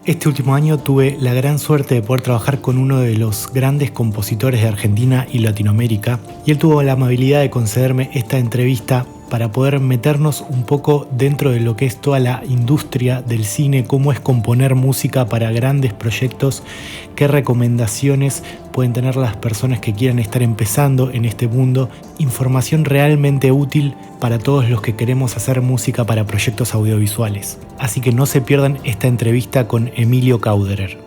Este último año tuve la gran suerte de poder trabajar con uno de los grandes compositores de Argentina y Latinoamérica, y él tuvo la amabilidad de concederme esta entrevista para poder meternos un poco dentro de lo que es toda la industria del cine, cómo es componer música para grandes proyectos, qué recomendaciones pueden tener las personas que quieran estar empezando en este mundo, información realmente útil para todos los que queremos hacer música para proyectos audiovisuales. Así que no se pierdan esta entrevista con Emilio Kauderer.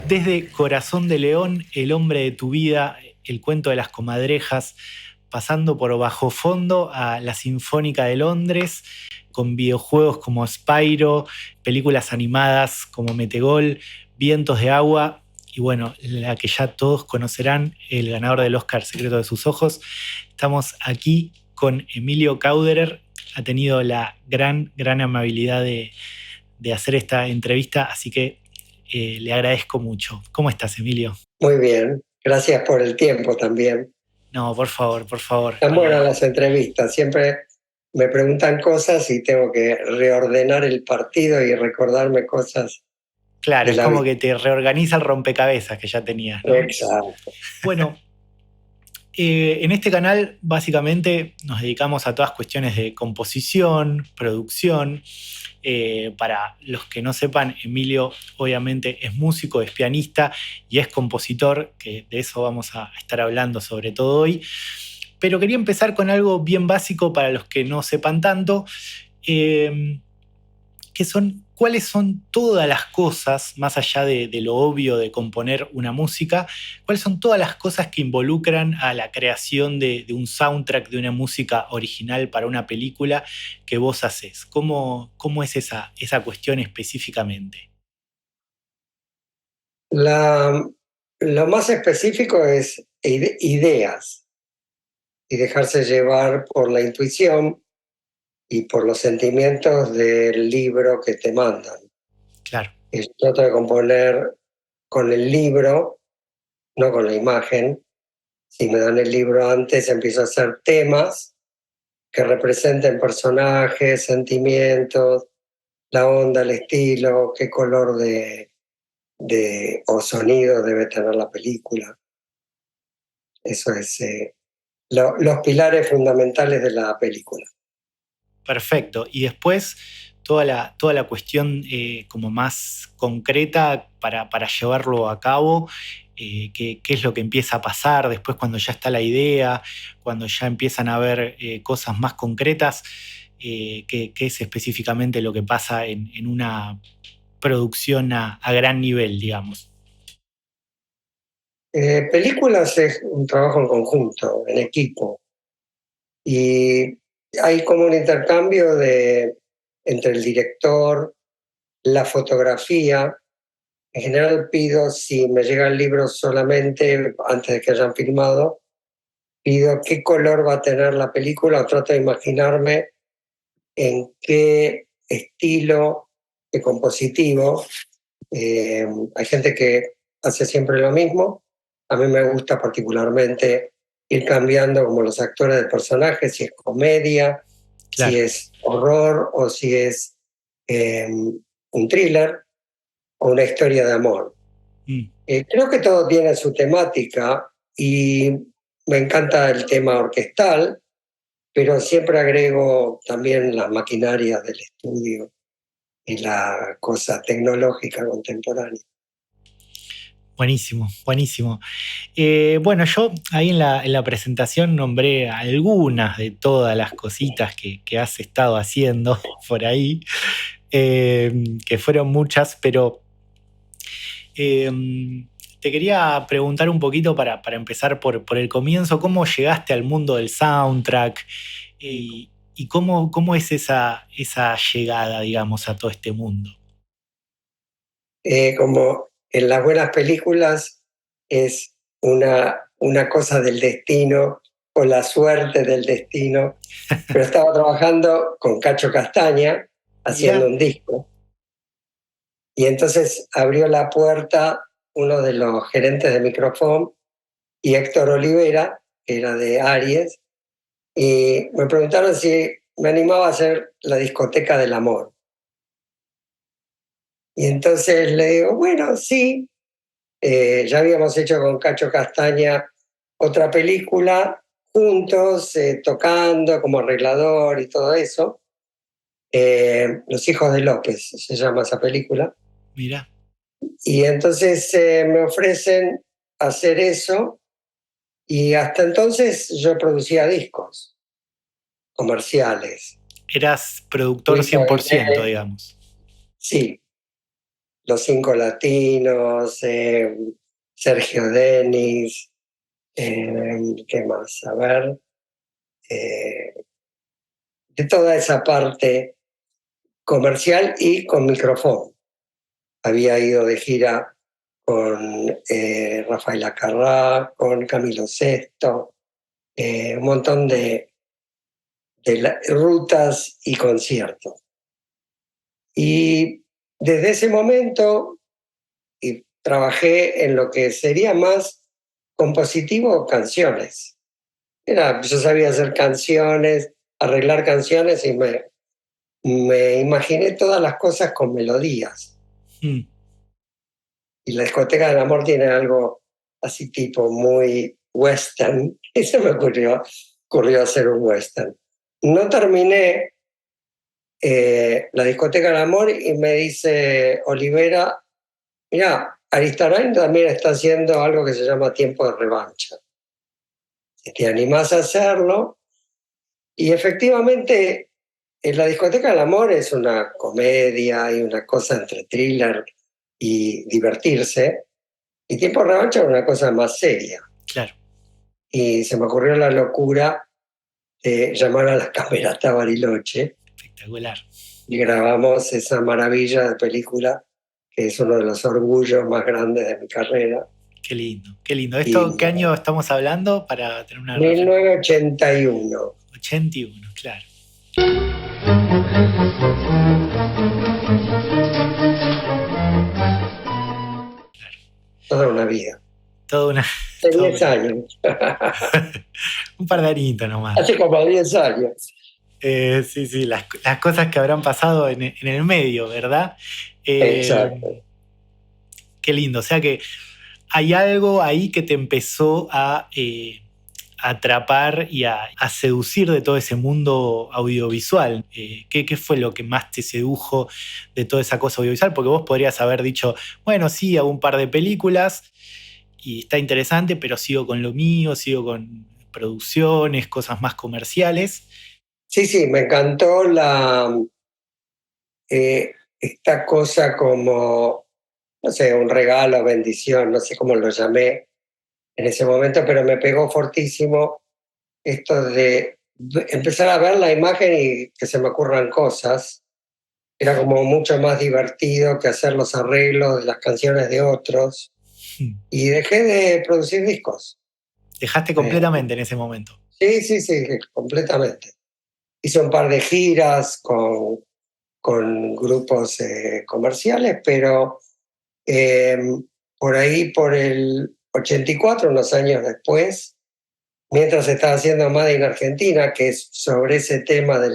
Desde Corazón de León, El hombre de tu vida, El cuento de las comadrejas, pasando por Bajo Fondo a La Sinfónica de Londres, con videojuegos como Spyro, películas animadas como Metegol, Vientos de agua y bueno, la que ya todos conocerán, el ganador del Oscar, Secreto de sus ojos. Estamos aquí con Emilio Kauderer. Ha tenido la gran amabilidad de hacer esta entrevista, así que le agradezco mucho. ¿Cómo estás, Emilio? Muy bien, gracias por el tiempo también. No, por favor, por favor. Están buenas las entrevistas, siempre me preguntan cosas y tengo que reordenar el partido y recordarme cosas Claro, de es la como vida. que te reorganiza el rompecabezas que ya tenías, ¿no? Exacto. Bueno, en este canal básicamente nos dedicamos a todas cuestiones de composición, producción. Para los que no sepan, Emilio obviamente es músico, es pianista y es compositor, que de eso vamos a estar hablando sobre todo hoy. Pero quería empezar con algo bien básico para los que no sepan tanto, eh, que son cuáles son todas las cosas, más allá de lo obvio de componer una música, cuáles son todas las cosas que involucran a la creación de un soundtrack, de una música original para una película que vos haces. ¿Cómo es esa cuestión específicamente? La- lo más específico es ideas y dejarse llevar por la intuición y por los sentimientos del libro que te mandan. Claro, Y yo trato de componer con el libro, no con la imagen. Si me dan el libro antes, empiezo a hacer temas que representen personajes, sentimientos, la onda, el estilo, qué color o sonido debe tener la película. Eso es los pilares fundamentales de la película. perfecto. Y después toda la cuestión como más concreta para llevarlo a cabo, qué es lo que empieza a pasar después cuando ya está la idea, cuando ya empiezan a haber cosas más concretas, qué es específicamente lo que pasa en una producción a gran nivel, digamos. Películas es un trabajo en conjunto, en equipo, y hay como un intercambio entre el director, la fotografía. En general pido, si me llega el libro solamente antes de que hayan filmado, pido qué color va a tener la película o trato de imaginarme en qué estilo de compositivo. Hay gente que hace siempre lo mismo. A mí me gusta particularmente ir cambiando como los actores de personajes, si es comedia, si Claro. es horror o si es un thriller o una historia de amor. Mm. Creo que todo tiene su temática y me encanta el tema orquestal, pero siempre agrego también las maquinarias del estudio y la cosa tecnológica contemporánea. Buenísimo, buenísimo. Bueno, yo ahí en la presentación nombré algunas de todas las cositas que has estado haciendo por ahí, que fueron muchas, pero eh, te quería preguntar un poquito para empezar por el comienzo, ¿cómo llegaste al mundo del soundtrack y cómo es esa llegada, digamos, a todo este mundo? Como en las buenas películas es una cosa del destino o la suerte del destino, pero estaba trabajando con Cacho Castaña haciendo Mirá, un disco y entonces abrió la puerta uno de los gerentes de Microfón y Héctor Olivera, que era de Aries, y me preguntaron si me animaba a hacer la discoteca del amor. Y entonces le digo, bueno, sí. Ya habíamos hecho con Cacho Castaña otra película juntos, tocando como arreglador y todo eso. Los hijos de López se llama esa película. Mira, Y entonces me ofrecen hacer eso, y hasta entonces yo producía discos comerciales. eras productor Luis 100%, Aguilera, digamos. sí, Los Cinco Latinos, Sergio Denis, ¿qué más? A ver, eh, de toda esa parte comercial y con micrófono. Había ido de gira con Rafael Acarrá, con Camilo Sesto, un montón de rutas y conciertos. Y desde ese momento trabajé en lo que sería más compositivo, canciones. Yo sabía hacer canciones, arreglar canciones, y me imaginé todas las cosas con melodías. Mm. Y la discoteca del amor tiene algo así tipo muy western, y se me ocurrió hacer un western. No terminé la discoteca del amor y me dice Olivera, mira, Aristarain también está haciendo algo que se llama Tiempo de Revancha. Si te animás a hacerlo. Y efectivamente, la discoteca del amor es una comedia y una cosa entre thriller y divertirse. Y Tiempo de Revancha es una cosa más seria. Claro, Y se me ocurrió la locura de llamar a la Camerata Bariloche espectacular. y grabamos esa maravilla de película que es uno de los orgullos más grandes de mi carrera. Qué lindo, qué lindo. Y ¿Esto qué año estamos hablando para tener una referencia? 1981. 81, claro. Toda una vida. Toda una, De toda 10 una- años. un par de añitos nomás. Hace como 10 años. Sí, sí, las cosas que habrán pasado en el medio, ¿verdad? Exacto. Qué lindo. O sea que hay algo ahí que te empezó a atrapar y a seducir de todo ese mundo audiovisual. ¿Qué fue lo que más te sedujo de toda esa cosa audiovisual? Porque vos podrías haber dicho, bueno, sí, hago un par de películas y está interesante, pero sigo con lo mío, sigo con producciones, cosas más comerciales. Sí, sí, me encantó esta cosa como, no sé, un regalo, bendición, no sé cómo lo llamé en ese momento, pero me pegó fortísimo esto de empezar a ver la imagen y que se me ocurran cosas. Era como mucho más divertido que hacer los arreglos de las canciones de otros. Y dejé de producir discos. Dejaste Eh, completamente en ese momento. sí, sí, sí, completamente. Hice un par de giras con grupos comerciales, pero eh, por ahí, por el 84, unos años después, mientras estaba haciendo Made in Argentina, que es sobre ese tema de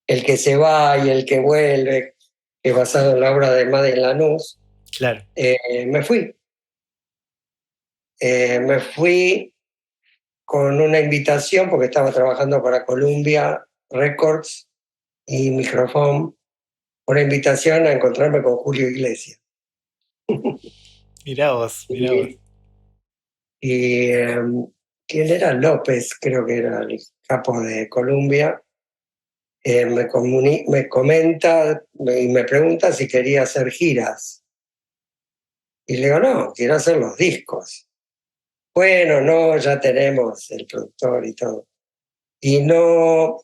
el que se va y el que vuelve, que es basado en la obra de Made in Lanús, Claro. me fui. Me fui con una invitación porque estaba trabajando para Columbia Records y Microphone, una invitación a encontrarme con Julio Iglesias. Mirá vos, mirá vos. Y, y ¿quién era? López, creo que era el capo de Columbia. Me comenta y me pregunta si quería hacer giras. Y le digo, no, quiero hacer los discos. Bueno, no, ya tenemos el productor y todo. Y no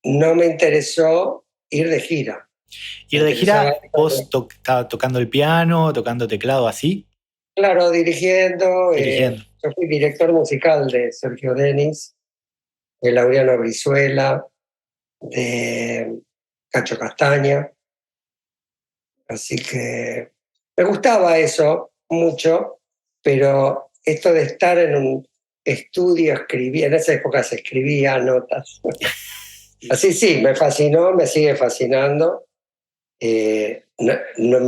me interesó ir de gira. Me Ir de interesaba, gira, vos estabas tocando el piano, tocando teclado así, claro, dirigiendo. dirigiendo. Yo fui director musical de Sergio Denis, de Laureano Brizuela, de Cacho Castaña. Así que me gustaba eso mucho, pero esto de estar estudio, escribía, en esa época se escribía notas. Así sí, me fascinó, me sigue fascinando. No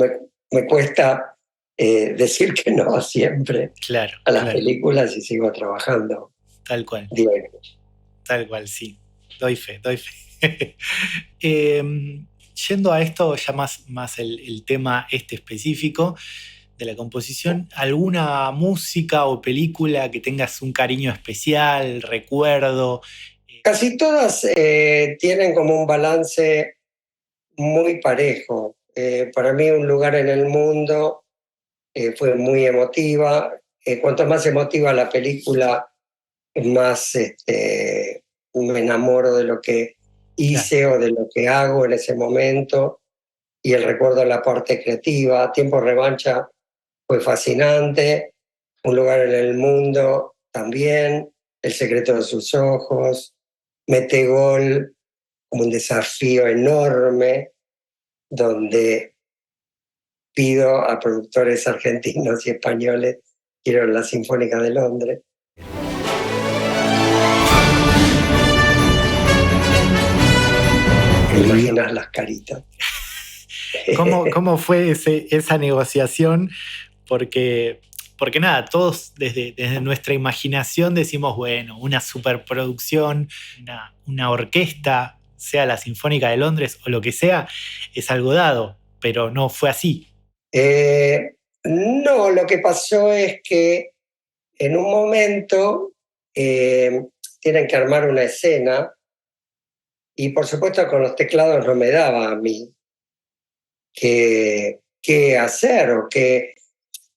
me cuesta decir que no siempre Claro, a las claro. películas y sigo trabajando. Tal cual. Diarios. Tal cual, sí. Doy fe, doy fe. Yendo a esto, ya más el tema este específico de la composición, ¿alguna música o película que tengas un cariño especial, recuerdo? Casi todas tienen como un balance muy parejo. Para mí, Un lugar en el mundo fue muy emotiva. Cuanto más emotiva la película, más me enamoro de lo que Claro, hice o de lo que hago en ese momento, y el recuerdo de la parte creativa. Tiempo Revancha fue fascinante, Un lugar en el mundo también, El secreto de sus ojos, Metegol, como un desafío enorme, donde pido a productores argentinos y españoles, quiero la Sinfónica de Londres. ¿Te imaginas las caritas? ¿Cómo fue esa negociación? Porque nada, todos desde nuestra imaginación decimos, bueno, una superproducción, una orquesta, sea la Sinfónica de Londres o lo que sea, es algo dado, pero no fue así. No, lo que pasó es que en un momento tienen que armar una escena y por supuesto con los teclados no me daba a mí qué hacer o qué.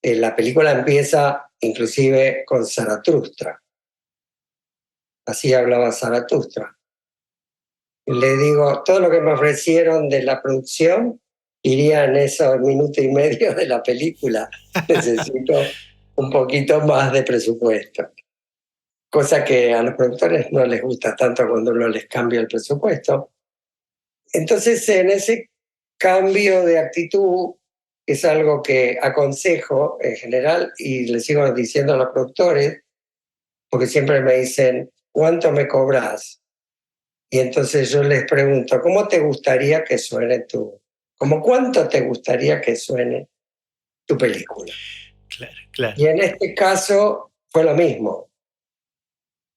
La película empieza inclusive con Zaratustra. Así hablaba Zaratustra. Le digo, todo lo que me ofrecieron de la producción iría en esos minutos y medio de la película. Necesito un poquito más de presupuesto. Cosa que a los productores no les gusta tanto cuando uno les cambia el presupuesto. Entonces, en ese cambio de actitud, es algo que aconsejo en general y le sigo diciendo a los productores, porque siempre me dicen, ¿cuánto me cobras? Y entonces yo les pregunto, ¿cómo te gustaría que suene como cuánto te gustaría que suene tu película? Claro, claro. Y en este caso fue lo mismo.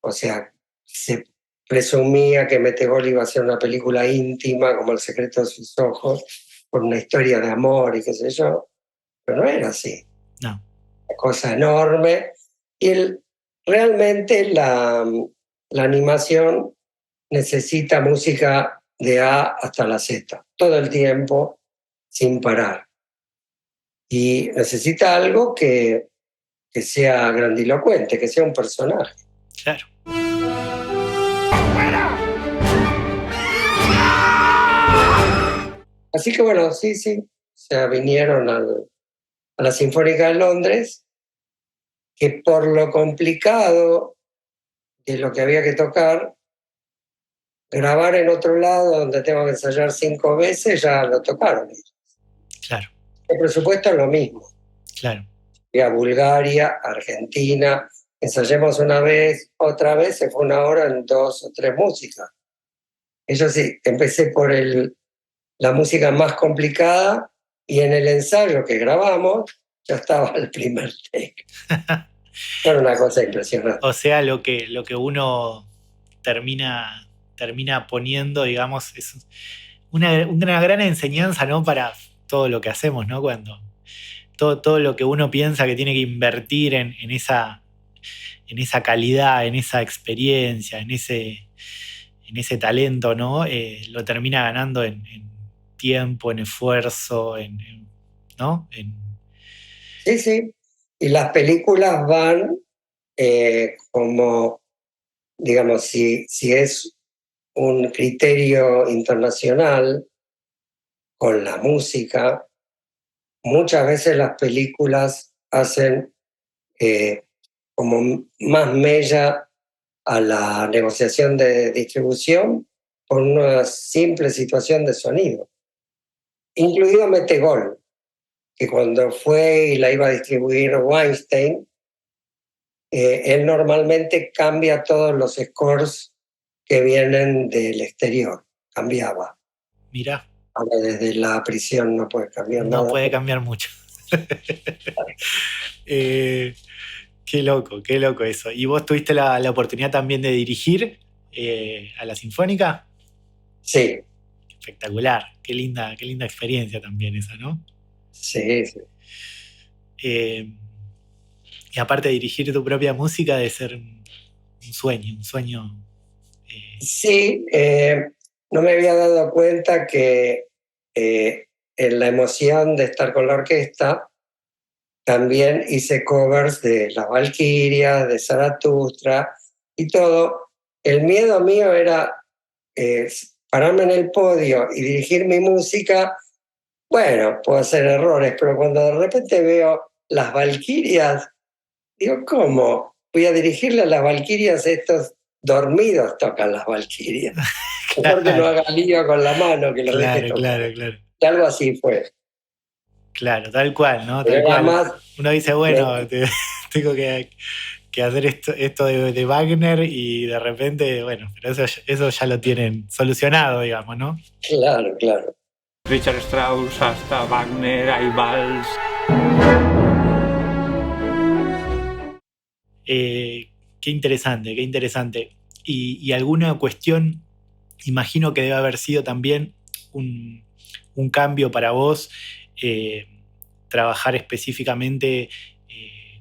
O sea, se presumía que Metegol iba a ser una película íntima, como El secreto de sus ojos, con una historia de amor y qué sé yo, pero no era así. No, Una cosa enorme. Y realmente la animación necesita música de A hasta la Z, todo el tiempo, sin parar. Y necesita algo que sea grandilocuente, que sea un personaje. claro. Así que bueno, sí, sí. O sea, vinieron a la Sinfónica de Londres, que por lo complicado de lo que había que tocar, grabar en otro lado donde tengo que ensayar 5 veces, ya lo tocaron. Claro, El presupuesto es lo mismo. claro. Fui a Bulgaria, Argentina, ensayemos una vez, otra vez, se fue 1 hora en 2 o 3 músicas. Eso sí, empecé por la música más complicada y en el ensayo que grabamos ya estaba el primer take. Era una cosa impresionante. O sea, lo que uno termina poniendo, digamos, es una gran enseñanza, ¿no? Para todo lo que hacemos, ¿no? Cuando todo lo que uno piensa que tiene que invertir en esa calidad, en esa experiencia, en ese talento, ¿no? Lo termina ganando en tiempo, en esfuerzo, ¿no? Sí, sí. Y las películas van como, digamos, si es un criterio internacional con la música, muchas veces las películas hacen como más mella a la negociación de distribución por una simple situación de sonido, incluido Metegol, que cuando fue y la iba a distribuir Weinstein, él normalmente cambia todos los scores que vienen del exterior, cambiaba. Mirá, Ahora desde la prisión no puede cambiar no nada. puede cambiar mucho. Eh, qué loco eso. ¿Y vos tuviste la oportunidad también de dirigir a la Sinfónica? Sí, Espectacular, qué linda experiencia también esa, ¿no? sí, sí. Eh, y aparte de dirigir tu propia música, de ser un sueño. eh, Sí, no me había dado cuenta que en la emoción de estar con la orquesta también hice covers de Las Valquirias, de Zaratustra y todo. El miedo mío era eh, pararme en el podio y dirigir mi música. Bueno, puedo hacer errores, pero cuando de repente veo Las Valquirias, digo, ¿cómo? Voy a dirigirle a las Valquirias, estos dormidos tocan las Valquirias. Mejor que no claro, haga lío con la mano, que lo deje claro, tocar. claro, claro. Y algo así fue. Claro, tal cual, ¿no? Pero Tal era cual. más, Uno dice, me- bueno, tengo que hacer esto de Wagner y de repente, bueno, pero eso ya lo tienen solucionado, digamos, ¿no? claro, claro. Richard Strauss hasta Wagner, hay vals. Qué interesante, qué interesante. Y alguna cuestión, imagino que debe haber sido también un, un cambio para vos, eh, trabajar específicamente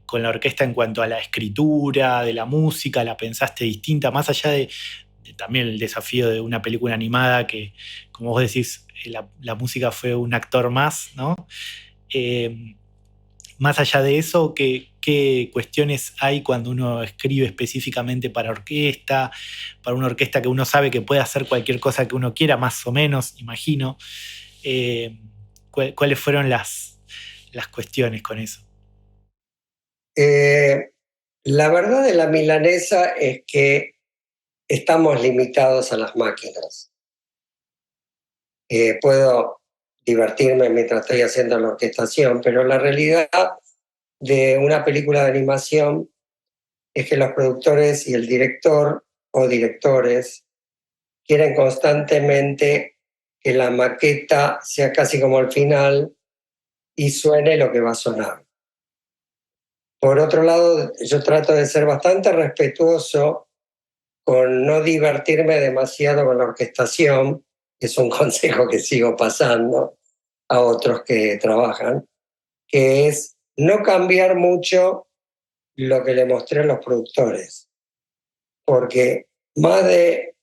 con la orquesta en cuanto a la escritura, de la música, la pensaste distinta, más allá de también el desafío de una película animada que, como vos decís, la música fue un actor más, ¿no? Eh, Más allá de eso, ¿qué cuestiones hay cuando uno escribe específicamente para una orquesta que uno sabe que puede hacer cualquier cosa que uno quiera, más o menos, imagino? Eh, ¿Cuáles fueron las cuestiones con eso? Eh, la verdad de la milanesa es que estamos limitados a las máquinas. Puedo divertirme mientras estoy haciendo la orquestación, pero la realidad de una película de animación es que los productores y el director o directores quieren constantemente que la maqueta sea casi como el final y suene lo que va a sonar. Por otro lado, yo trato de ser bastante respetuoso con no divertirme demasiado con la orquestación, que es un consejo que sigo pasando a otros que trabajan, que es no cambiar mucho lo que le mostré a los productores, porque más de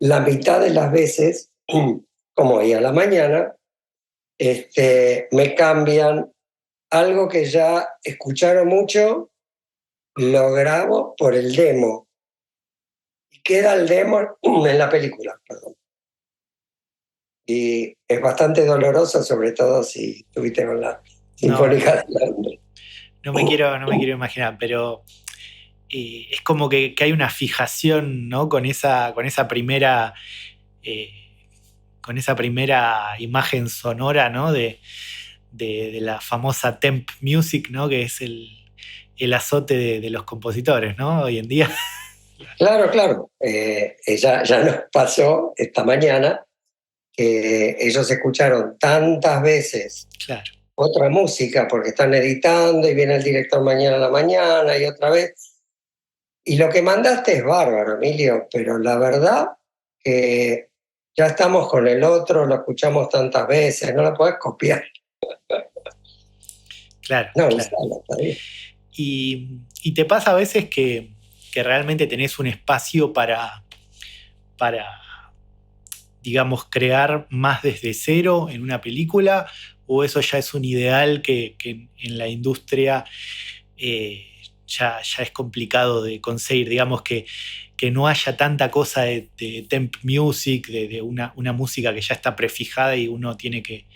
la mitad de las veces, como hoy a la mañana, me cambian algo que ya escucharon mucho, lo grabo por el demo y queda el demo en la película, perdón. Y es bastante doloroso, sobre todo si estuviste con la No, Sinfónica de Londres. no me quiero imaginar, pero es como que hay una fijación, ¿no? Eh, con esa primera imagen sonora, ¿no? De la famosa temp music, ¿no? Que es el azote de los compositores, ¿no? Hoy en día. Claro, claro. Ya nos pasó esta mañana que ellos escucharon tantas veces Claro. otra música porque están editando y viene el director mañana a la mañana y otra vez. Y lo que mandaste es bárbaro, Emilio, pero la verdad que ya estamos con el otro, lo escuchamos tantas veces, no lo podés copiar. Claro, No, claro. usalo, está bien. Y te pasa a veces que realmente tenés un espacio para, digamos, crear más desde cero en una película, o eso ya es un ideal que en la industria ya es complicado de conseguir, digamos que no haya tanta cosa de temp music, de una música que ya está prefijada y uno tiene que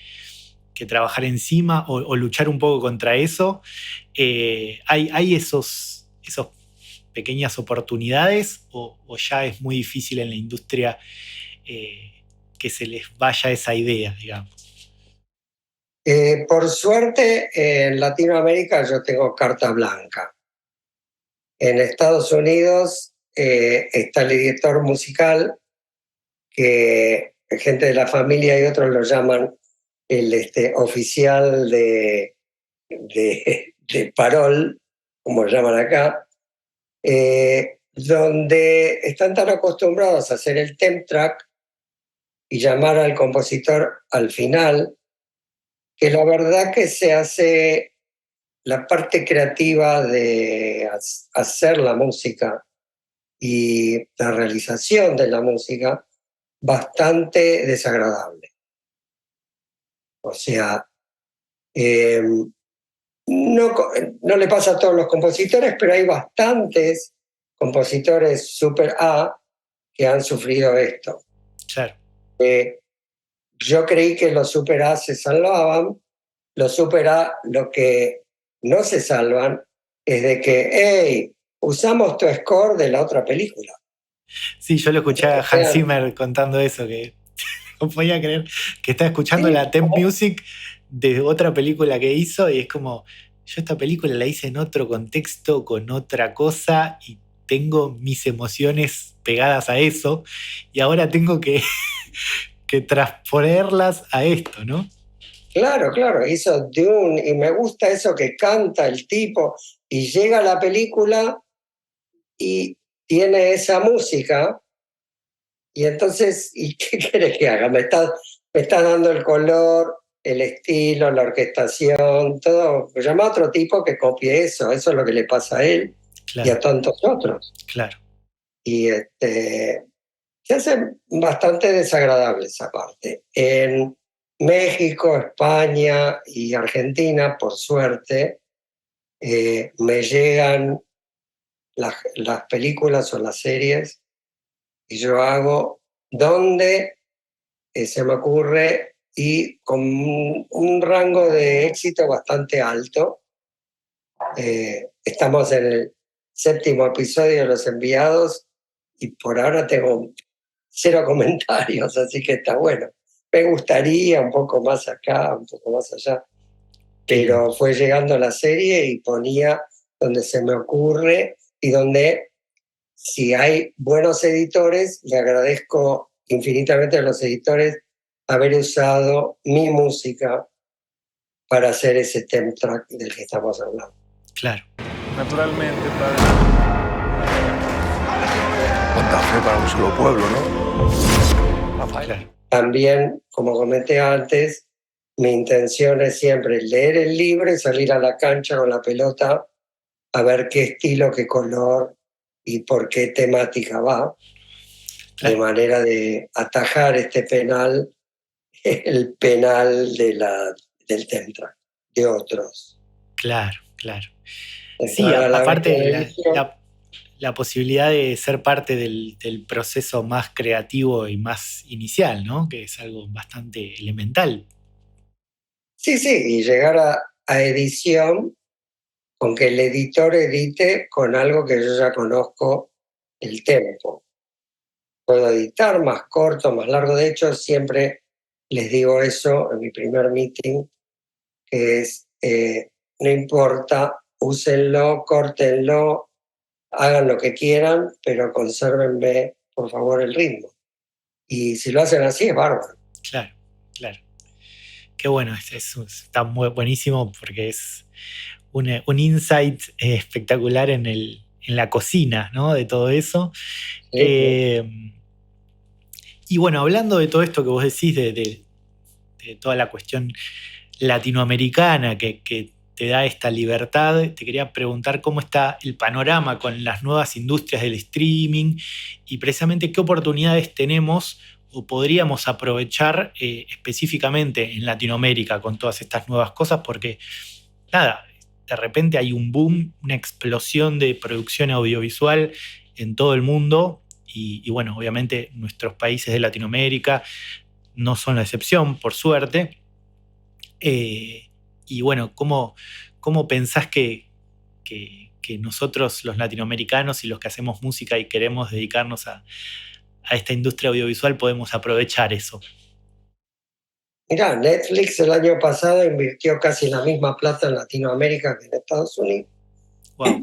trabajar encima o luchar un poco contra eso. ¿Hay esos pequeñas oportunidades o ya es muy difícil en la industria que se les vaya esa idea, digamos? Por suerte, en Latinoamérica yo tengo carta blanca. En Estados Unidos está el director musical, que gente de la familia y otros lo llaman el oficial de parol, como lo llaman acá, donde están tan acostumbrados a hacer el temp track y llamar al compositor al final, que la verdad que se hace la parte creativa de hacer la música y la realización de la música bastante desagradable. O sea, eh, no le pasa a todos los compositores, pero hay bastantes compositores super A que han sufrido esto. Claro. Yo creí que los super A se salvaban. Los super A, lo que no se salvan es de que, hey, usamos tu score de la otra película. Sí, yo lo escuché a Hans Zimmer contando eso, que no podía creer que estaba escuchando la theme music de otra película que hizo y es como, yo esta película la hice en otro contexto, con otra cosa y tengo mis emociones pegadas a eso y ahora tengo que transponerlas a esto, ¿no? Claro, hizo Dune y me gusta eso que canta el tipo y llega a la película y tiene esa música y entonces, ¿y qué quieres que haga? Me está dando el color, el estilo, la orquestación, todo. Me llama a otro tipo que copie eso es lo que le pasa a él y a tantos otros. Claro. Y se hace bastante desagradable esa parte. En México, España y Argentina, por suerte, me llegan las películas o las series y yo hago donde se me ocurre y con un rango de éxito bastante alto. Estamos en el 7º episodio de Los Enviados y por ahora tengo 0 comentarios, así que está bueno. Me gustaría un poco más acá, un poco más allá, pero fue llegando la serie y ponía donde se me ocurre y donde, si hay buenos editores, le agradezco infinitamente a los editores haber usado mi música para hacer ese theme track del que estamos hablando. Claro. Naturalmente, padre. Cuánta fe para un solo pueblo, ¿no? Rafael. También, como comenté antes, mi intención es siempre leer el libro y salir a la cancha con la pelota a ver qué estilo, qué color y por qué temática va, de manera de atajar este penal, el penal del Tentra, de otros. Claro. Sí, aparte la posibilidad de ser parte del proceso más creativo y más inicial, ¿no? Que es algo bastante elemental. Sí, y llegar a edición con que el editor edite con algo que yo ya conozco el tempo. Puedo editar más corto, más largo. De hecho, siempre les digo eso en mi primer meeting, que es, no importa, úsenlo, córtenlo, hagan lo que quieran, pero consérvenme, por favor, el ritmo. Y si lo hacen así, es bárbaro. Claro. Qué bueno, está buenísimo porque es un insight espectacular en la cocina, ¿no? De todo eso. Sí. Y bueno, hablando de todo esto que vos decís, de toda la cuestión latinoamericana que te da esta libertad, te quería preguntar cómo está el panorama con las nuevas industrias del streaming y precisamente qué oportunidades tenemos o podríamos aprovechar específicamente en Latinoamérica con todas estas nuevas cosas, porque nada, de repente hay un boom, una explosión de producción audiovisual en todo el mundo y bueno, obviamente nuestros países de Latinoamérica no son la excepción, por suerte. Y bueno, ¿cómo pensás que nosotros los latinoamericanos y los que hacemos música y queremos dedicarnos a esta industria audiovisual podemos aprovechar eso? Mirá, Netflix el año pasado invirtió casi la misma plata en Latinoamérica que en Estados Unidos. Wow.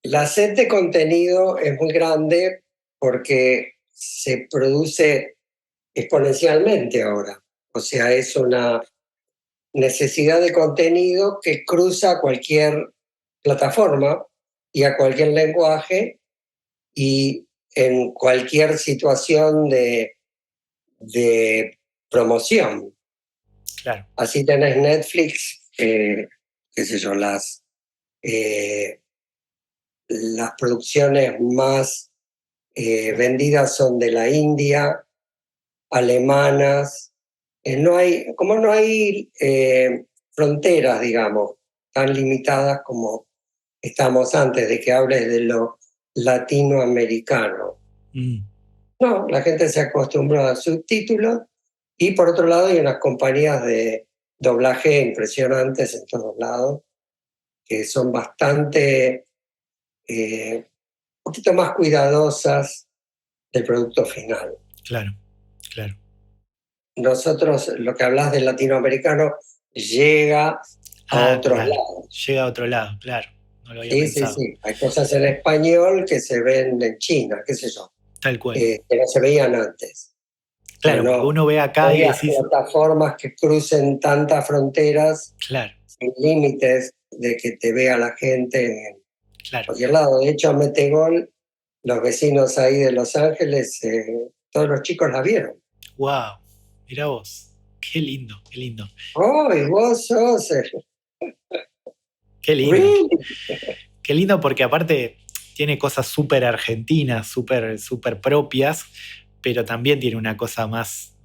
La sed de contenido es muy grande porque se produce exponencialmente ahora. O sea, es una necesidad de contenido que cruza cualquier plataforma y a cualquier lenguaje y en cualquier situación de promoción. Claro, Así tenés Netflix, qué sé yo, las producciones más vendidas son de la India, alemanas. Como no hay fronteras, digamos, tan limitadas como estamos antes de que hables de lo latinoamericano. mm, No, la gente se acostumbró a subtítulos y por otro lado hay unas compañías de doblaje impresionantes en todos lados que son bastante, un poquito más cuidadosas del producto final. claro, claro. Nosotros, lo que hablas del latinoamericano, llega a Ah, otros claro. lados. Llega a otro lado, claro. No lo había Sí, sí, pensado. sí. Hay cosas en español que se ven en China, qué sé yo, Tal cual. que no se veían antes. Pero Claro, porque no, uno ve no acá y hay decís, plataformas que crucen tantas fronteras claro, sin límites de que te vea la gente en claro. cualquier lado. De hecho, a Metegol, los vecinos ahí de Los Ángeles, todos los chicos la vieron. Wow, mirá vos. Qué lindo, qué lindo. ¡Oh, y vos sos! Qué lindo. ¿Really? Qué lindo porque aparte tiene cosas súper argentinas, súper súper propias, pero también tiene una cosa más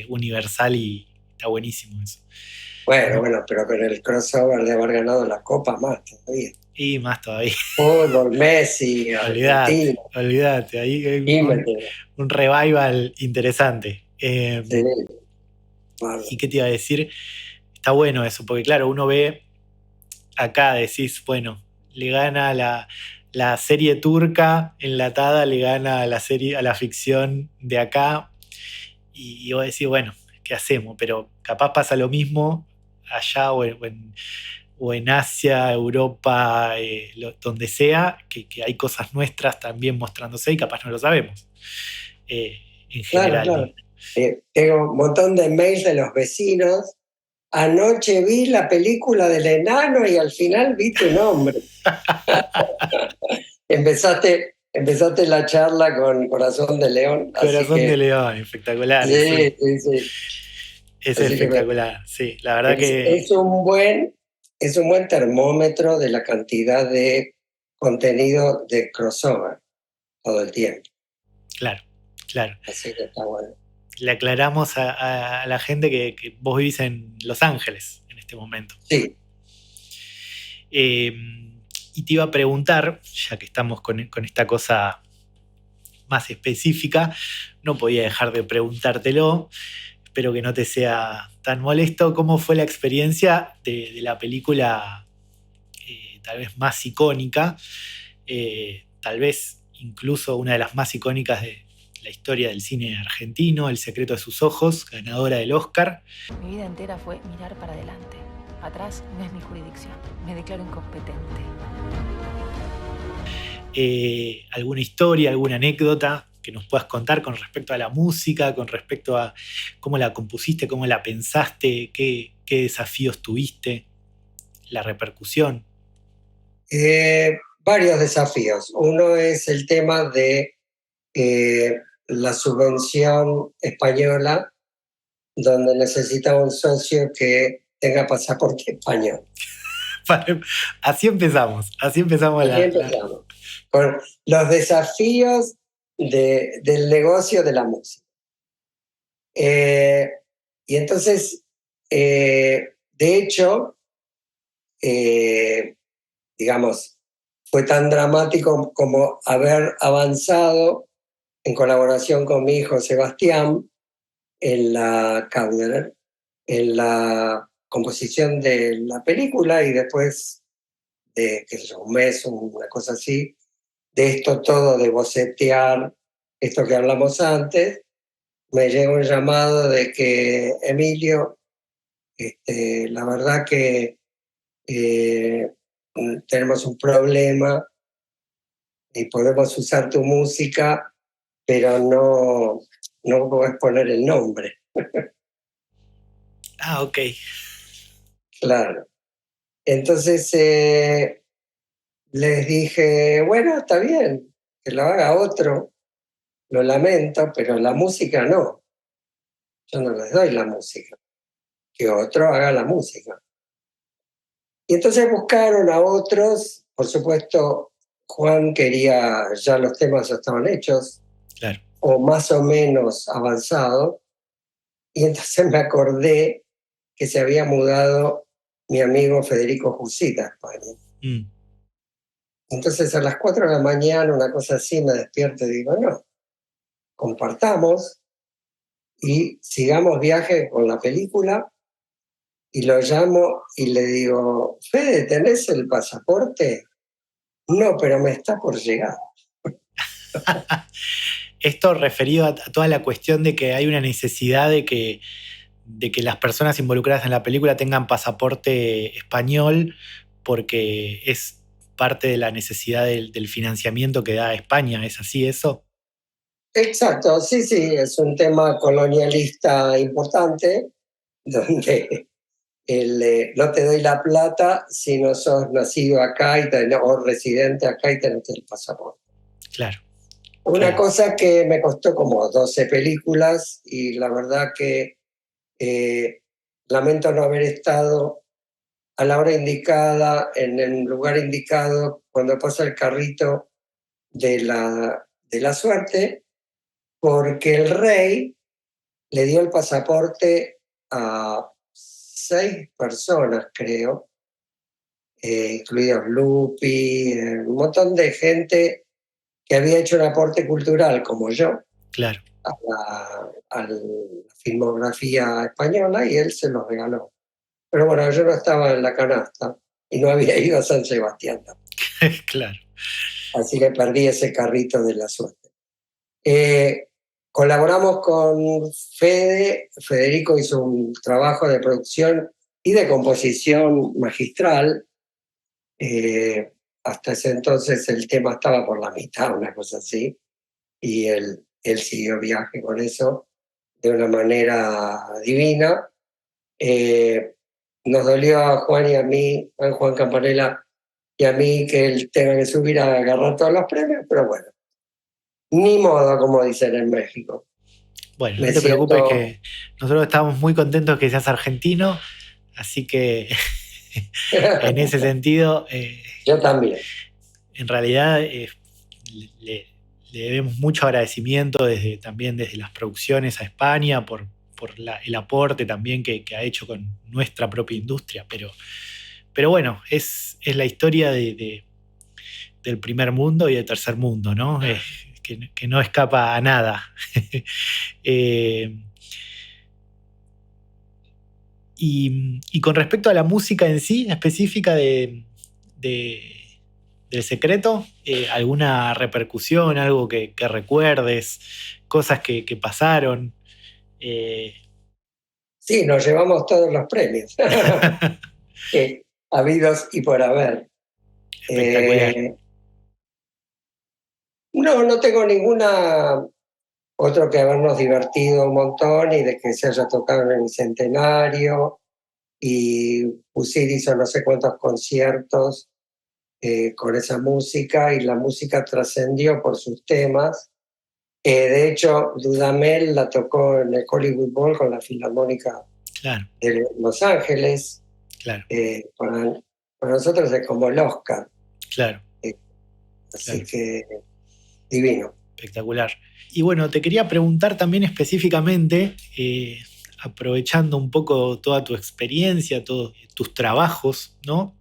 universal y está buenísimo eso. Bueno, No, bueno, pero con el crossover de haber ganado la Copa más todavía. y más todavía. Fútbol, Messi, Olvídate, Argentina, olvídate. Ahí hay y Mettegol. un revival interesante. Sí, bárbaro. ¿Y qué te iba a decir? Está bueno eso, porque claro, uno ve acá, decís, bueno, le gana la serie turca enlatada, le gana a la serie, a la ficción de acá, y vos decís, bueno, ¿qué hacemos? Pero capaz pasa lo mismo allá o en Asia, Europa, donde sea, que hay cosas nuestras también mostrándose y capaz no lo sabemos. eh, en Claro, general, claro. digo. Tengo un montón de mails de los vecinos. Anoche vi la película del enano y al final vi tu nombre. Empezaste la charla con Corazón de León, así Corazón de que León, espectacular, sí, sí. sí, sí. Es Así que espectacular, sí. La verdad es, que, es un buen, es un buen termómetro de la cantidad de contenido de crossover todo el tiempo. claro, claro. Así que está bueno. Le aclaramos a la gente que vos vivís en Los Ángeles en este momento. Sí, Eh, y te iba a preguntar, ya que estamos con esta cosa más específica, no podía dejar de preguntártelo, espero que no te sea tan molesto, ¿cómo fue la experiencia de la película tal vez más icónica, tal vez incluso una de las más icónicas de la historia del cine argentino, El secreto de sus ojos, ganadora del Oscar? Mi vida entera fue mirar para adelante. Atrás no es mi jurisdicción. Me declaro incompetente. ¿Alguna historia, alguna anécdota que nos puedas contar con respecto a la música, con respecto a cómo la compusiste, cómo la pensaste, qué desafíos tuviste, la repercusión? varios desafíos. Uno es el tema de la subvención española, donde necesita un socio que tenga pasaporte español. Así empezamos Así empezamos, con los desafíos del negocio de la música. Y entonces, de hecho, digamos, fue tan dramático como haber avanzado en colaboración con mi hijo Sebastián en la Kauderer, en la composición de la película y después de qué sé yo, un mes, una cosa así, de esto todo, de bocetear esto que hablamos antes, me llegó un llamado de que Emilio, la verdad que tenemos un problema y podemos usar tu música, pero no podés poner el nombre. Ah, ok. Claro. Entonces les dije, bueno, está bien, que lo haga otro, lo lamento, pero la música no. Yo no les doy la música, que otro haga la música. Y entonces buscaron a otros, por supuesto, Juan quería, ya los temas estaban hechos, Claro. o más o menos avanzados, y entonces me acordé que se había mudado mi amigo Federico Jusita a España. Mm. Entonces a las 4 de la mañana, una cosa así, me despierto y digo, no, compartamos y sigamos viaje con la película. Y lo llamo y le digo, Fede, ¿tenés el pasaporte? No, pero me está por llegar. Esto referido a toda la cuestión de que hay una necesidad de que las personas involucradas en la película tengan pasaporte español porque es parte de la necesidad del financiamiento que da España. ¿Es así eso? Exacto, sí, sí, es un tema colonialista importante, donde no te doy la plata si no sos nacido acá o residente acá y tenés el pasaporte. Claro. Una Claro. cosa que me costó como 12 películas y la verdad que lamento no haber estado a la hora indicada, en el lugar indicado, cuando pasa el carrito de la suerte, porque el rey le dio el pasaporte a 6 personas, creo, incluidos Lupi, un montón de gente que había hecho un aporte cultural, como yo, Claro. a la filmografía española, y él se los regaló. Pero bueno, yo no estaba en la canasta y no había ido a San Sebastián tampoco. Claro. Así que perdí ese carrito de la suerte. Colaboramos con Fede, Federico hizo un trabajo de producción y de composición magistral. Hasta ese entonces el tema estaba por la mitad, una cosa así, y él siguió viaje con eso de una manera divina. Nos dolió a Juan y a mí, a Juan Campanella y a mí, que él tenga que subir a agarrar todos los premios, pero bueno, ni modo, como dicen en México. Bueno, Me no te preocupes siento... que nosotros estamos muy contentos que seas argentino, así que en ese sentido, Yo también. en realidad le, le debemos mucho agradecimiento también desde las producciones a España por el aporte también que ha hecho con nuestra propia industria, pero bueno, es la historia del primer mundo y del tercer mundo, ¿no? Que no escapa a nada. Y con respecto a la música en sí, específica del secreto, ¿alguna repercusión, algo que recuerdes, cosas que pasaron? Sí, nos llevamos todos los premios, habidos y por haber. Espectacular. No tengo ninguna otro que habernos divertido un montón y de que se haya tocado en el centenario, y Pusir hizo no sé cuántos conciertos con esa música, y la música trascendió por sus temas. De hecho, Dudamel la tocó en el Hollywood Bowl con la Filarmónica Claro, de Los Ángeles. claro, Para nosotros es como el Oscar, claro, así claro. que divino. Espectacular. Y bueno, te quería preguntar también específicamente, aprovechando un poco toda tu experiencia, todos tus trabajos, ¿no?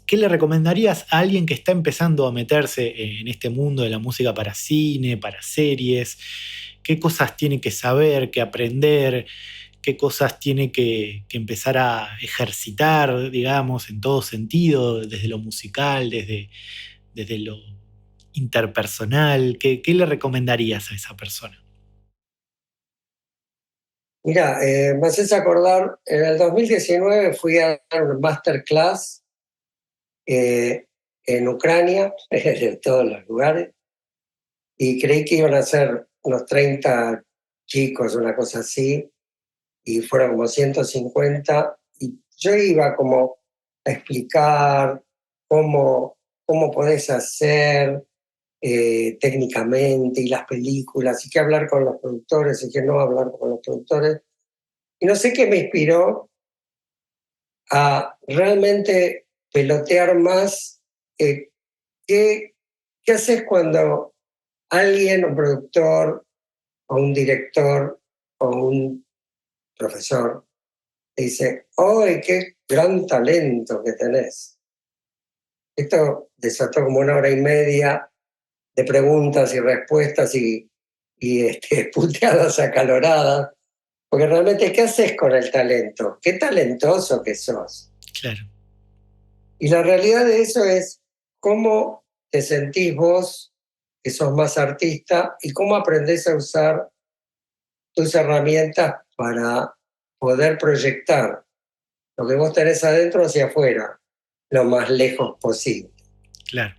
¿Qué le recomendarías a alguien que está empezando a meterse en este mundo de la música para cine, para series? ¿Qué cosas tiene que saber, que aprender? ¿Qué cosas tiene que empezar a ejercitar, digamos, en todo sentido, desde lo musical, desde lo interpersonal? ¿Qué le recomendarías a esa persona? Mira, me haces acordar, en el 2019 fui a dar un masterclass en Ucrania, de todos los lugares, y creí que iban a ser unos 30 chicos, una cosa así, y fueron como 150, y yo iba como a explicar cómo podés hacer técnicamente y las películas, y qué hablar con los productores y qué no hablar con los productores. Y no sé qué me inspiró a realmente pelotear más. ¿Qué, qué haces cuando alguien, un productor o un director o un profesor, te dice, ¡ay, qué gran talento que tenés! Esto desató como 1 hora y media de preguntas y respuestas y puteadas acaloradas, porque realmente, ¿qué haces con el talento? ¡Qué talentoso que sos! Claro, Y la realidad de eso es cómo te sentís vos, que sos más artista, y cómo aprendés a usar tus herramientas para poder proyectar lo que vos tenés adentro hacia afuera, lo más lejos posible. claro.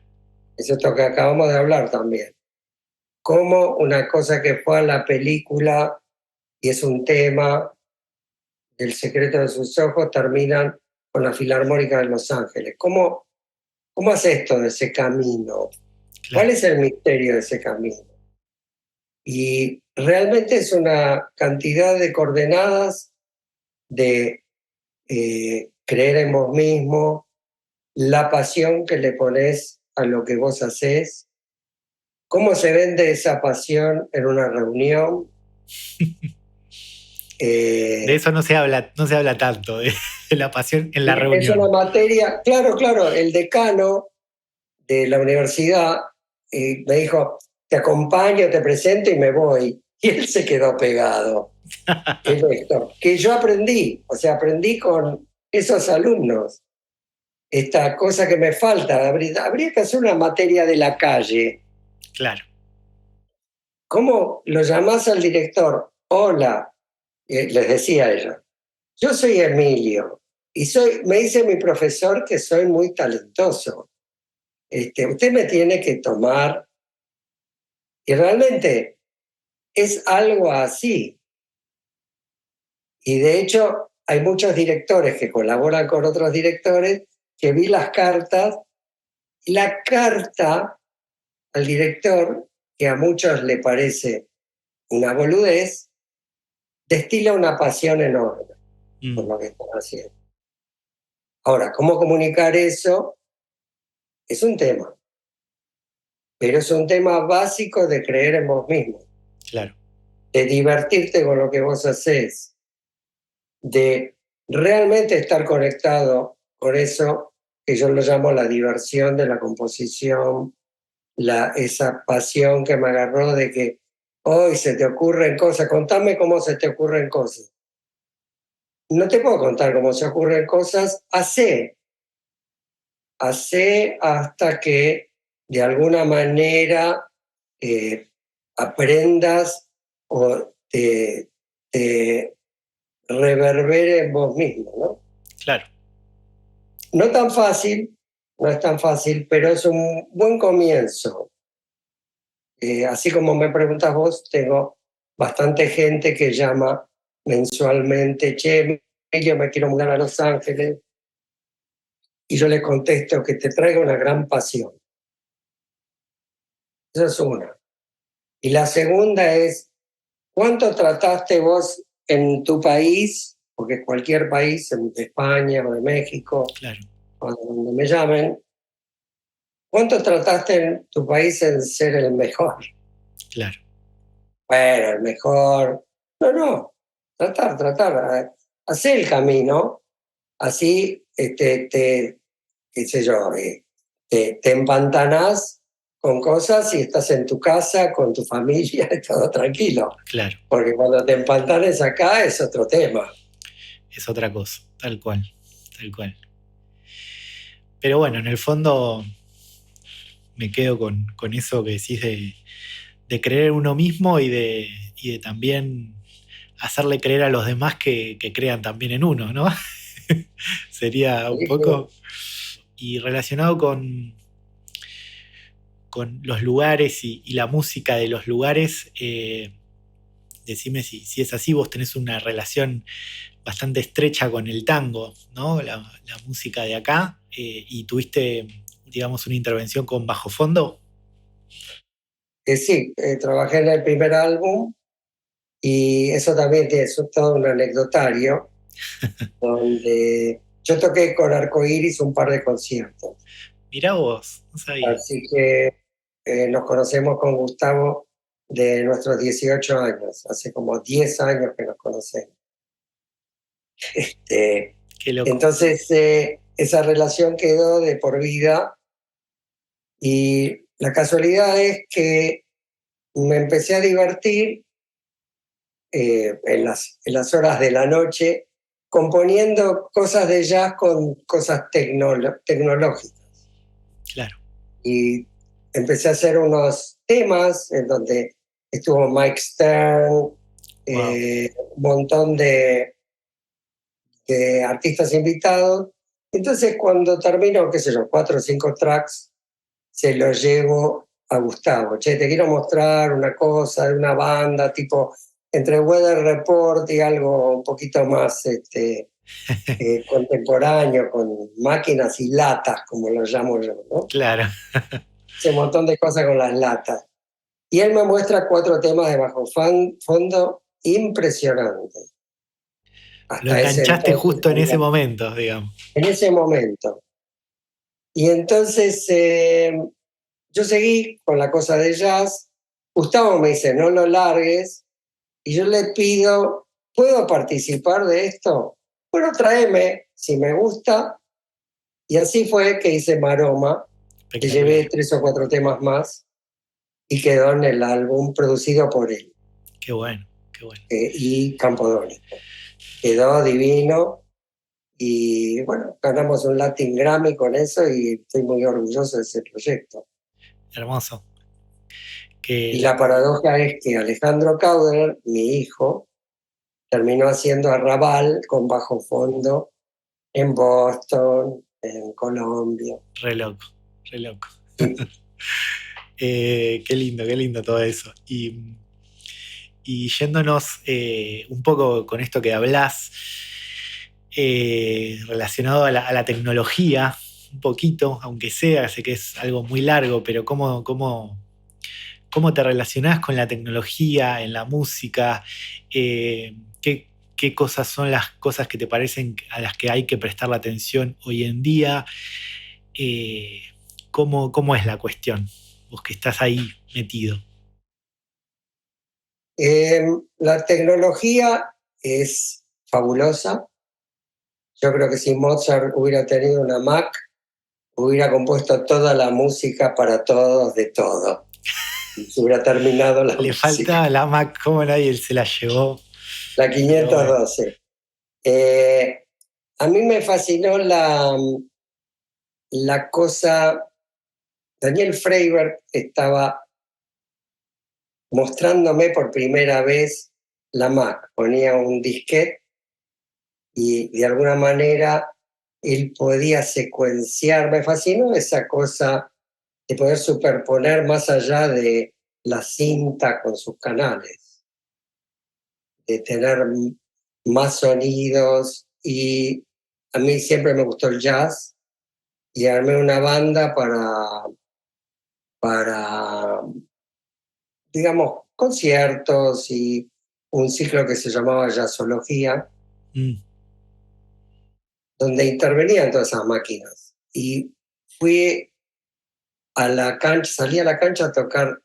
Es esto que acabamos de hablar también. Cómo una cosa que fue a la película y es un tema, El secreto de sus ojos, terminan con la Filarmónica de Los Ángeles. ¿Cómo haces todo ese camino? ¿Cuál Claro. es el misterio de ese camino? Y realmente es una cantidad de coordenadas de creer en vos mismo, la pasión que le pones a lo que vos haces, cómo se vende esa pasión en una reunión. De eso no se habla tanto, de la pasión en la Es una reunión. materia, claro, el decano de la universidad me dijo, te acompaño, te presento y me voy. Y él se quedó pegado en esto, que yo aprendí, o sea, aprendí con esos alumnos. Esta cosa que me falta, habría que hacer una materia de la calle. Claro, ¿Cómo lo llamás al director? Hola, les decía ella, yo soy Emilio y me dice mi profesor que soy muy talentoso. Usted me tiene que tomar, y realmente es algo así. Y de hecho hay muchos directores que colaboran con otros directores que vi las cartas, y la carta al director, que a muchos le parece una boludez, destila una pasión enorme por lo que están haciendo. Ahora, ¿cómo comunicar eso? Es un tema, pero es un tema básico de creer en vos mismo, claro, de divertirte con lo que vos haces, de realmente estar conectado con eso que yo lo llamo la diversión de la composición, esa pasión que me agarró de que hoy se te ocurren cosas, contame cómo se te ocurren cosas. No te puedo contar cómo se ocurren cosas, hacé hasta que de alguna manera aprendas o te reverbere en vos mismo, ¿no? claro. No tan fácil, no es tan fácil, pero es un buen comienzo. Así como me preguntas vos, tengo bastante gente que llama mensualmente, che, yo me quiero mudar a Los Ángeles, y yo les contesto que te traigo una gran pasión. Esa es una. Y la segunda es, ¿cuánto trataste vos en tu país? Porque cualquier país, de España o de México, Claro, o donde me llamen, ¿cuánto trataste en tu país en ser el mejor? claro, Bueno, el mejor. No, tratar. Hacer el camino, así qué sé yo, te empantanás con cosas y estás en tu casa, con tu familia, y todo tranquilo. claro. Porque cuando te empantanes acá es otro tema. Es otra cosa, tal cual, tal cual. Pero bueno, en el fondo me quedo con eso que decís de creer en uno mismo y de también hacerle creer a los demás que crean también en uno, ¿no? Sería un poco. Y relacionado con los lugares y la música de los lugares. Decime si es así, vos tenés una relación bastante estrecha con el tango, ¿no? La música de acá, y tuviste, digamos, una intervención con Bajo Fondo. Sí, trabajé en el primer álbum y eso también es todo un anecdotario, donde yo toqué con Arcoiris un par de conciertos. Mirá vos, no sabía. Así que nos conocemos con Gustavo de nuestros 18 años, hace como 10 años que nos conocemos. Qué loco. Entonces, esa relación quedó de por vida y la casualidad es que me empecé a divertir en las horas de la noche componiendo cosas de jazz con cosas tecnológicas. Claro. Y empecé a hacer unos temas en donde estuvo Mike Stern, un montón de artistas invitados. Entonces, cuando termino, qué sé yo, 4 o 5 tracks, se los llevo a Gustavo. Che, te quiero mostrar una cosa de una banda tipo entre Weather Report y algo un poquito más contemporáneo, con máquinas y latas, como lo llamo yo, ¿no? Claro. Hice un montón de cosas con las latas. Y él me muestra 4 temas de Bajo Fondo impresionantes. Lo enganchaste justo en ese momento, digamos. En ese momento. Y entonces yo seguí con la cosa de jazz. Gustavo me dice, no lo largues. Y yo le pido, ¿puedo participar de esto? Bueno, tráeme, si me gusta. Y así fue que hice Maroma, que llevé 3 o 4 temas más y quedó en el álbum producido por él. Qué bueno, qué bueno. Y Campodónico. Quedó divino y bueno, ganamos un Latin Grammy con eso y estoy muy orgulloso de ese proyecto. Hermoso. Y la paradoja es que Alejandro Kauder, mi hijo, terminó haciendo Arrabal con Bajo Fondo en Boston, en Colombia. Re loco, re loco. Qué lindo todo eso. Y yéndonos un poco con esto que hablás, relacionado a la tecnología, un poquito, aunque sea, sé que es algo muy largo, pero ¿cómo te relacionás con la tecnología en la música? ¿Qué cosas son las cosas que te parecen a las que hay que prestar la atención hoy en día? ¿Cómo es la cuestión? Vos que estás ahí metido. La tecnología es fabulosa. Yo creo que si Mozart hubiera tenido una Mac, hubiera compuesto toda la música para todos de todo. Y se hubiera terminado la Le música. faltaba la Mac, ¿cómo nadie se la llevó? La 512. A mí me fascinó la cosa. Daniel Freiberg estaba mostrándome por primera vez la Mac. Ponía un disquete y de alguna manera él podía secuenciar. Me fascinó esa cosa de poder superponer más allá de la cinta con sus canales, de tener más sonidos. Y a mí siempre me gustó el jazz y armé una banda para digamos, conciertos y un ciclo que se llamaba Jazzología, donde intervenían todas esas máquinas. Y salí a la cancha a tocar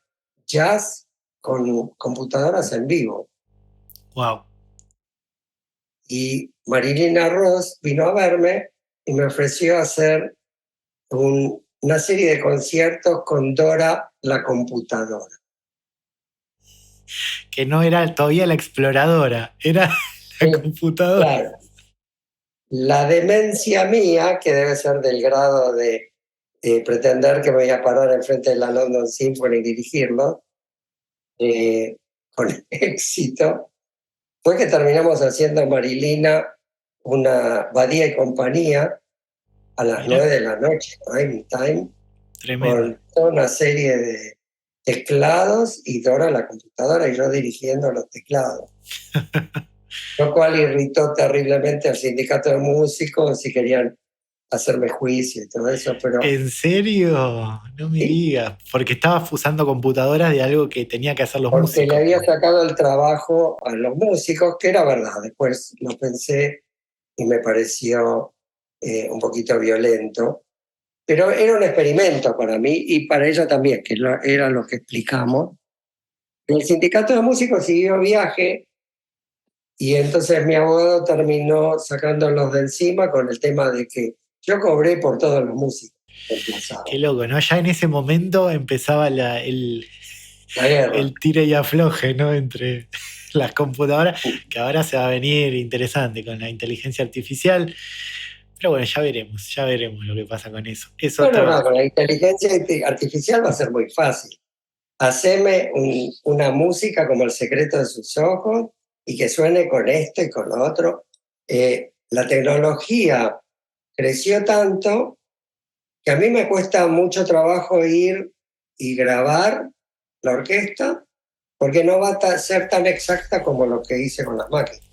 jazz con computadoras en vivo. Wow. Y Marilina Ross vino a verme y me ofreció hacer una serie de conciertos con Dora la computadora. Que no era todavía la exploradora, era la computadora. Claro. La demencia mía, que debe ser del grado de pretender que me voy a parar enfrente de la London Symphony y dirigirlo, con éxito, fue que terminamos haciendo Marilina una Badía y compañía a las 9 de la noche, prime time. Tremendo. con toda una serie de teclados y Dora la computadora y yo dirigiendo los teclados. Lo cual irritó terriblemente al sindicato de músicos y querían hacerme juicio y todo eso, pero ¿En serio? No me sí, digas. Porque estabas usando computadoras de algo que tenía que hacer los porque le músicos. había sacado el trabajo a los músicos, que era verdad. Después lo pensé y me pareció un poquito violento, pero era un experimento para mí y para ella también, que era lo que explicamos. El sindicato de músicos siguió viaje y entonces mi abogado terminó sacándolos de encima con el tema de que yo cobré por todos los músicos reemplazados. Qué loco, ¿no? Ya en ese momento empezaba el La guerra. tire y afloje, ¿no? Entre las computadoras, que ahora se va a venir interesante con la inteligencia artificial. Pero bueno, ya veremos lo que pasa con eso. Es No, otra. con la inteligencia artificial va a ser muy fácil. Haceme una música como El secreto de sus ojos y que suene con esto y con lo otro. La tecnología creció tanto que a mí me cuesta mucho trabajo ir y grabar la orquesta porque no va a ser tan exacta como lo que hice con las máquinas.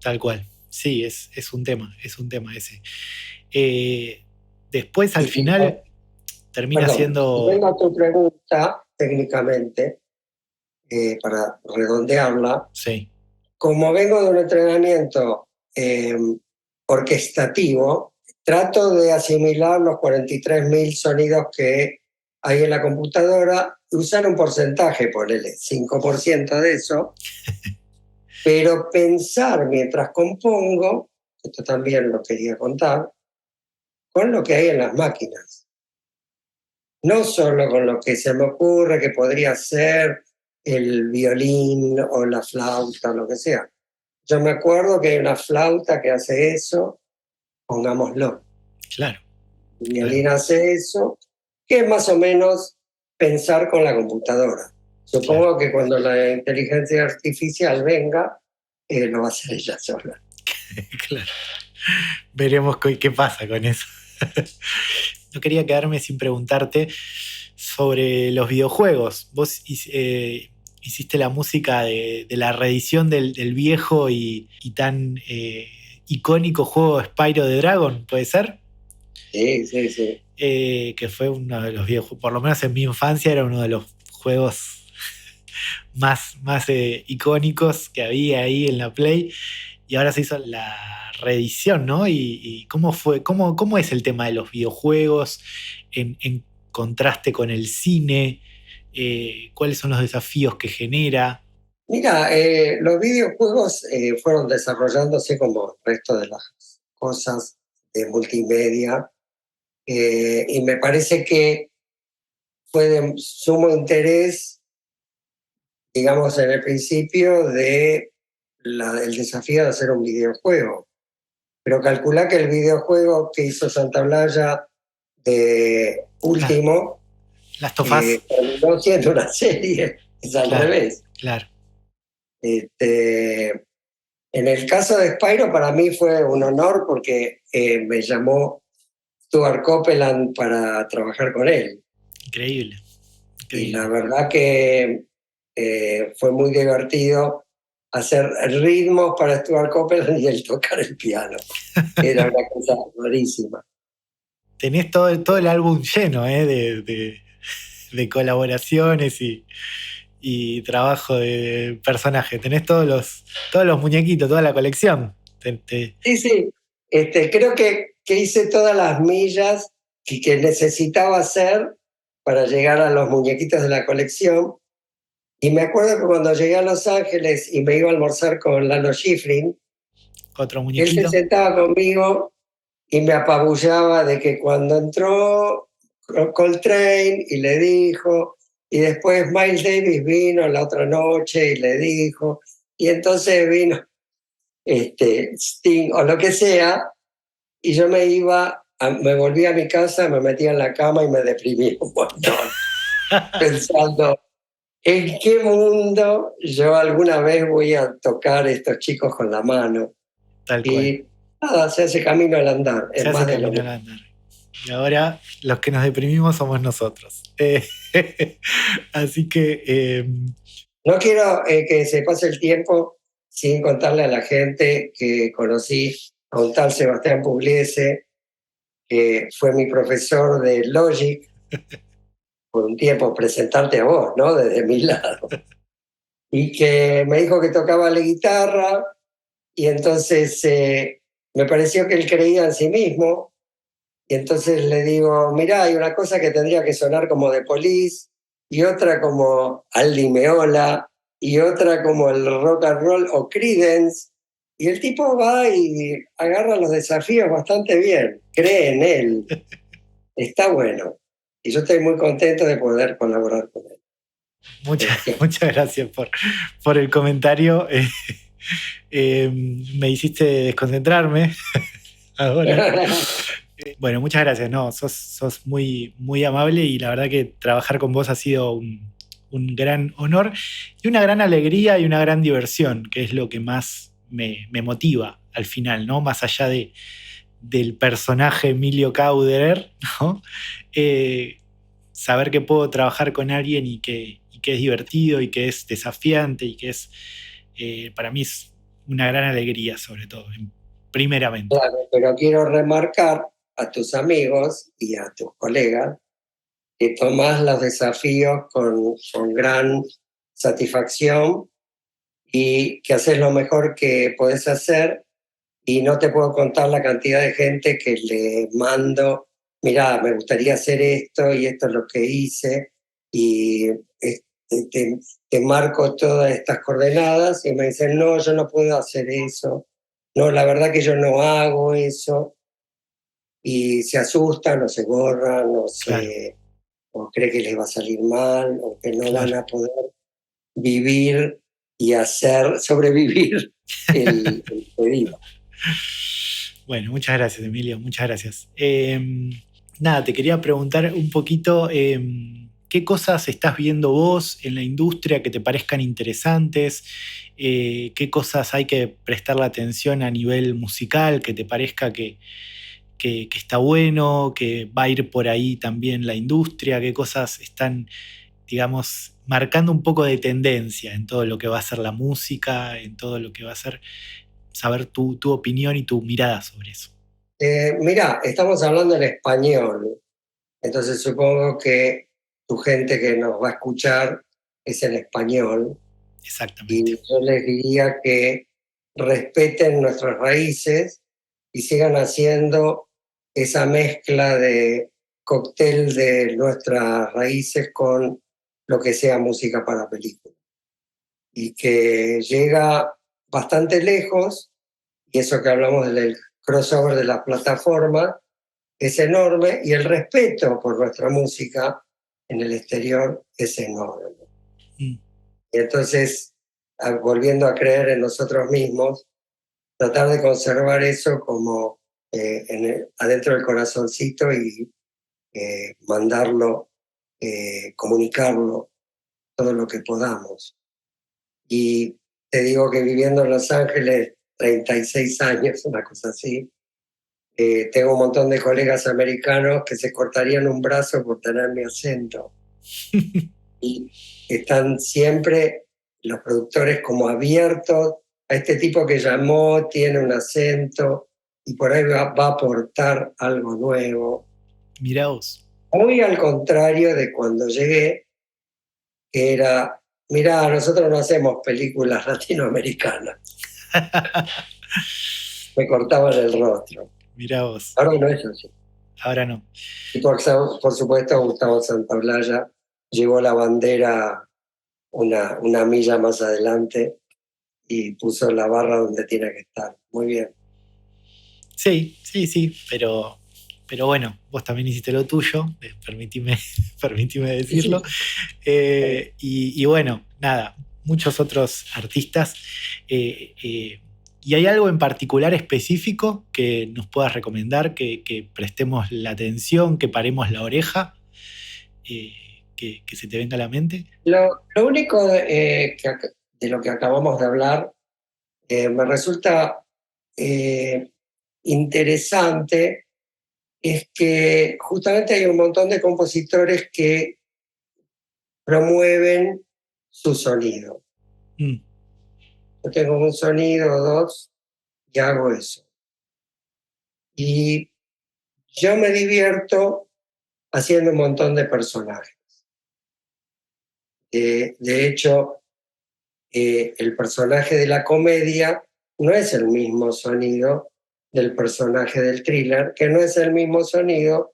Tal cual. Sí, es un tema ese. Después, al final, termina Perdón, siendo. vengo a tu pregunta técnicamente, para redondearla. Sí, Como vengo de un entrenamiento orquestativo, trato de asimilar los 43.000 sonidos que hay en la computadora, usar un porcentaje, ponele 5% de eso, pero pensar mientras compongo, esto también lo quería contar, con lo que hay en las máquinas. No solo con lo que se me ocurre que podría ser el violín o la flauta, lo que sea. Yo me acuerdo que hay una flauta que hace eso, pongámoslo. claro. El violín hace eso, que es más o menos pensar con la computadora. Supongo que cuando la inteligencia artificial venga, lo va a hacer ella sola. Claro. Veremos qué pasa con eso. No quería quedarme sin preguntarte sobre los videojuegos. Vos hiciste la música de la reedición del viejo y tan icónico juego Spyro the Dragon, ¿puede ser? Sí, sí, sí. Que fue uno de los viejos, por lo menos en mi infancia era uno de los juegos más icónicos que había ahí en la Play. Y ahora se hizo la reedición, ¿no? Y cómo fue, cómo es el tema de los videojuegos en contraste con el cine, cuáles son los desafíos que genera. Mira, los videojuegos fueron desarrollándose como el resto de las cosas de multimedia, y me parece que fue de sumo interés, digamos, en el principio del desafío de hacer un videojuego. Pero calculá que el videojuego que hizo Santaolalla de último Last of Us. terminó siendo una serie, es al Claro, revés. claro. En el caso de Spyro para mí fue un honor porque me llamó Stuart Copeland para trabajar con él. Increíble. Y la verdad que fue muy divertido hacer ritmos para Stuart Copeland y él tocar el piano. Era una cosa rarísima. Tenés todo el álbum lleno de colaboraciones y trabajo de personaje. Tenés todos los muñequitos, toda la colección. Sí, sí. Creo que hice todas las millas que necesitaba hacer para llegar a los muñequitos de la colección. Y me acuerdo que cuando llegué a Los Ángeles y me iba a almorzar con Lalo Schifrin, Otro él muñequito. se sentaba conmigo y me apabullaba de que cuando entró Coltrane y le dijo, y después Miles Davis vino la otra noche y le dijo, y entonces vino Sting o lo que sea, y yo me volví a mi casa, me metía en la cama y me deprimí un montón, pensando, ¿en qué mundo yo alguna vez voy a tocar a estos chicos con la mano? Tal cual. Y nada, se hace camino al andar. Se Es hace más de lo camino mismo. al andar. Y ahora los que nos deprimimos somos nosotros. Así que, No quiero que se pase el tiempo sin contarle a la gente que conocí a un tal Sebastián Pugliese, que fue mi profesor de Logic por un tiempo, presentarte a vos, ¿no? Desde mi lado. Y que me dijo que tocaba la guitarra y entonces me pareció que él creía en sí mismo y entonces le digo, mirá, hay una cosa que tendría que sonar como The Police y otra como Aldi Meola y otra como el rock and roll o Creedence. Y el tipo va y agarra los desafíos bastante bien, cree en él, está bueno. Y yo estoy muy contento de poder colaborar con él. muchas gracias por el comentario. Me hiciste desconcentrarme ahora. Bueno, muchas gracias. No, sos muy, muy amable y la verdad que trabajar con vos ha sido un gran honor y una gran alegría y una gran diversión, que es lo que más me motiva al final, ¿no? Más allá del personaje Emilio Kauderer, ¿no? Saber que puedo trabajar con alguien y que es divertido y que es desafiante y que es, para mí es una gran alegría, sobre todo, primeramente. Claro, pero quiero remarcar a tus amigos y a tus colegas que tomás los desafíos con gran satisfacción y que haces lo mejor que podés hacer y no te puedo contar la cantidad de gente que le mando, mirá, me gustaría hacer esto y esto es lo que hice y te marco todas estas coordenadas y me dicen, no, yo no puedo hacer eso, no, la verdad que yo no hago eso y se asustan o se borran Claro, o cree que les va a salir mal o que no van claro. a poder vivir y sobrevivir el pedido. Bueno, muchas gracias, Emilio, muchas gracias. Nada, te quería preguntar un poquito qué cosas estás viendo vos en la industria que te parezcan interesantes, qué cosas hay que prestarle atención a nivel musical, que te parezca que está bueno, que va a ir por ahí también la industria, qué cosas están, digamos, marcando un poco de tendencia en todo lo que va a ser la música, en todo lo que va a ser, saber tu opinión y tu mirada sobre eso. Mirá, estamos hablando en español, entonces supongo que tu gente que nos va a escuchar es en español y Exactamente. yo les diría que respeten nuestras raíces y sigan haciendo esa mezcla de cóctel de nuestras raíces con lo que sea música para película y que llega bastante lejos y eso que hablamos del crossover de las plataformas es enorme y el respeto por nuestra música en el exterior es enorme. Mm. Y entonces, volviendo a creer en nosotros mismos, tratar de conservar eso como adentro del corazoncito y mandarlo, comunicarlo todo lo que podamos. Y te digo que viviendo en Los Ángeles 36 años, una cosa así, tengo un montón de colegas americanos que se cortarían un brazo por tener mi acento. Y están siempre los productores como abiertos a este tipo que llamó, tiene un acento y por ahí va a aportar algo nuevo. Mirá vos. Muy al contrario de cuando llegué, que era, mirá, nosotros no hacemos películas latinoamericanas. Me cortaban el rostro. Mirá vos. Ahora no es así. Ahora no. Y por supuesto Gustavo Santaolalla llevó la bandera una milla más adelante y puso la barra donde tiene que estar. Muy bien. Sí, sí, sí, pero bueno, vos también hiciste lo tuyo, permitime decirlo. Y bueno, nada, muchos otros artistas. ¿Y hay algo en particular específico que nos puedas recomendar, que prestemos la atención, que paremos la oreja, que se te venga a la mente? Lo único de lo que acabamos de hablar me resulta interesante es que justamente hay un montón de compositores que promueven su sonido. Mm, Yo tengo un sonido o dos y hago eso. Y yo me divierto haciendo un montón de personajes. De hecho, el personaje de la comedia no es el mismo sonido del personaje del thriller, que no es el mismo sonido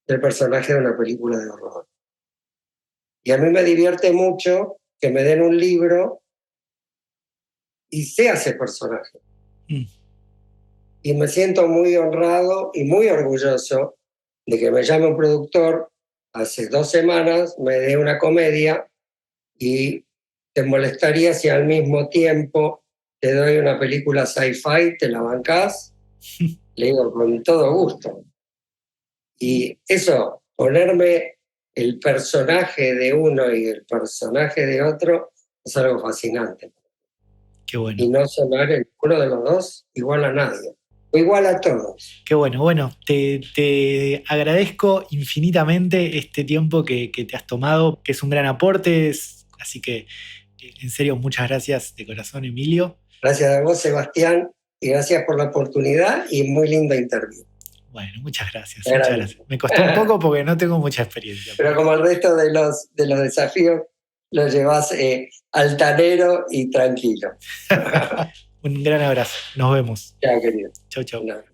del personaje de una película de horror. Y a mí me divierte mucho que me den un libro y sea ese personaje. mm. Y me siento muy honrado y muy orgulloso de que me llame un productor hace 2 semanas, me dé una comedia y te molestaría si al mismo tiempo te doy una película sci-fi, ¿te la bancás? Le digo, con todo gusto. Y eso, ponerme el personaje de uno y el personaje de otro, es algo fascinante. Qué bueno. Y no sonar en uno de los dos igual a nadie, o igual a todos. Qué bueno. Bueno, te agradezco infinitamente este tiempo que te has tomado, que es un gran aporte. Así que, en serio, muchas gracias de corazón, Emilio. Gracias a vos, Sebastián, y gracias por la oportunidad y muy linda interview. Bueno, muchas gracias. Gracias. Muchas gracias. Me costó un poco porque no tengo mucha experiencia. Pero como el resto de los desafíos, lo llevas altanero y tranquilo. Un gran abrazo. Nos vemos. Chao, querido. Chau, chau. Un abrazo.